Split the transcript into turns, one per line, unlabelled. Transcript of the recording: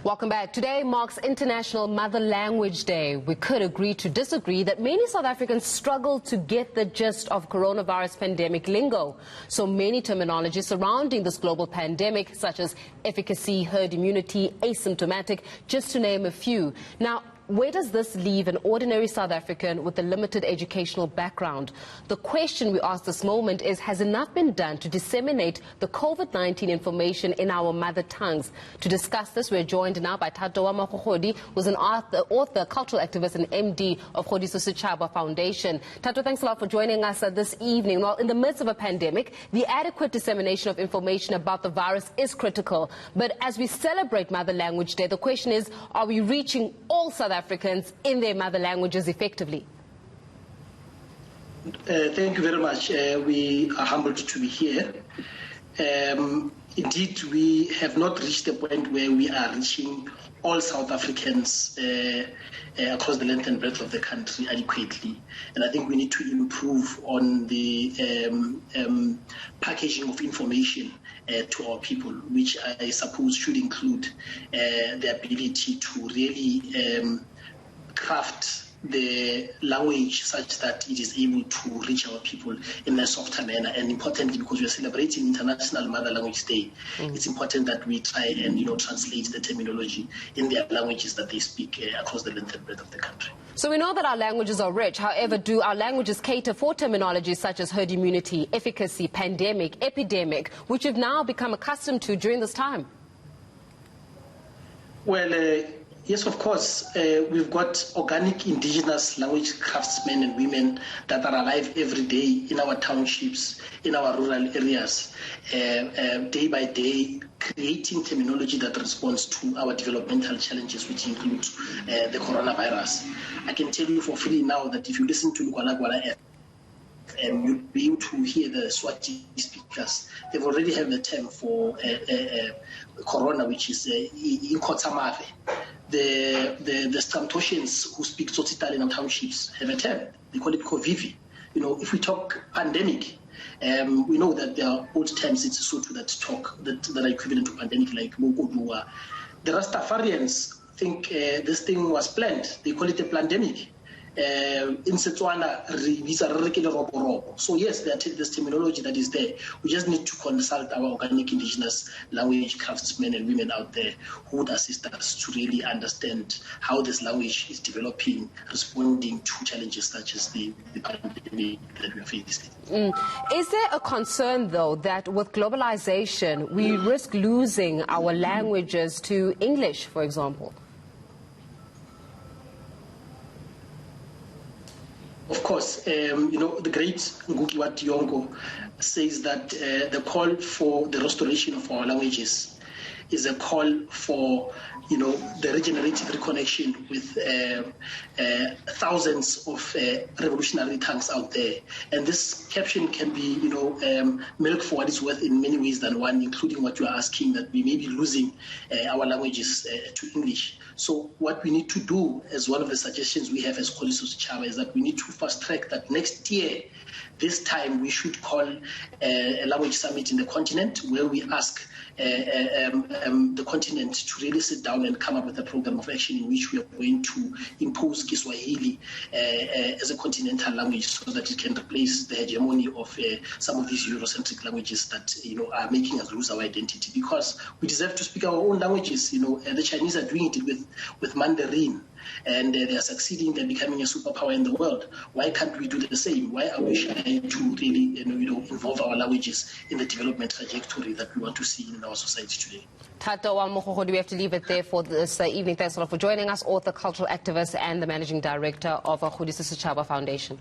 Welcome back. Today marks International Mother Language Day. We could agree to disagree that many South Africans struggle to get the gist of coronavirus pandemic lingo. So many terminologies surrounding this global pandemic, such as efficacy, herd immunity, asymptomatic, just to name a few. Now, where does this leave an ordinary South African with a limited educational background? The question we ask this moment is, has enough been done to disseminate the COVID-19 information in our mother tongues? To discuss this, we're joined now by Thato Magogodi, who's an author, cultural activist, and MD of Kgodiso Setšhaba Foundation. Thato, thanks a lot for joining us this evening. Well, in the midst of a pandemic, the adequate dissemination of information about the virus is critical. But as we celebrate Mother Language Day, the question is, are we reaching all South Africans in their mother languages effectively?
Thank you very much. We are humbled to be here. Indeed, we have not reached the point where we are reaching all South Africans across the length and breadth of the country adequately. And I think we need to improve on the packaging of information to our people, which I suppose should include the ability to really craft the language such that it is able to reach our people in a softer manner. And importantly, because we are celebrating International Mother Language Day, it's important that we try and translate the terminology in their languages that they speak across the length and breadth of the country.
So we know that our languages are rich. However, do our languages cater for terminologies such as herd immunity, efficacy, pandemic, epidemic, which we've now become accustomed to during this time?
Well, yes, of course. We've got organic indigenous language craftsmen and women that are alive every day in our townships, in our rural areas, day by day, creating terminology that responds to our developmental challenges, which includes the coronavirus. I can tell you for free now that if you listen to Gwala you'll be able to hear the Swati speakers. They've already have a term for corona, which is Inkotsamave. The Stramtosians who speak Tsotsitaal in our townships have a term. They call it Kovivi. If we talk pandemic, we know that there are old terms in Sesotho that are equivalent to pandemic, like Magogodi. The Rastafarians think this thing was planned. They call it a pandemic. In Setswana, so yes, there's terminology that is there. We just need to consult our organic indigenous language craftsmen and women out there who would assist us to really understand how this language is developing, responding to challenges such as the pandemic that we are facing.
Is there a concern, though, that with globalization, we risk losing our languages to English, for example?
Of course, the great Ngugi Diongo says that the call for the restoration of our languages is a call for, the regenerative reconnection with thousands of revolutionary tongues out there. And this caption can be, milk for what it's worth in many ways than one, including what you are asking, that we may be losing our languages to English. So what we need to do, as one of the suggestions we have as Kgodiso Setšhaba, is that we need to fast track that next year, this time we should call a language summit in the continent where we ask the continent to really sit down and come up with a program of action in which we are going to impose Kiswahili as a continental language so that it can replace the hegemony of some of these Eurocentric languages that are making us lose our identity, because we deserve to speak our own languages. The Chinese are doing it with Mandarin, and they are succeeding. They're becoming a superpower in the world. Why can't we do the same? Why are we shy to really involve our languages in the development trajectory that we want to see in our society today?
Thato Magogodi, we have to leave it there for this evening. Thanks a lot for joining us, author, cultural activist, and the managing director of Kgodiso Setšhaba Foundation.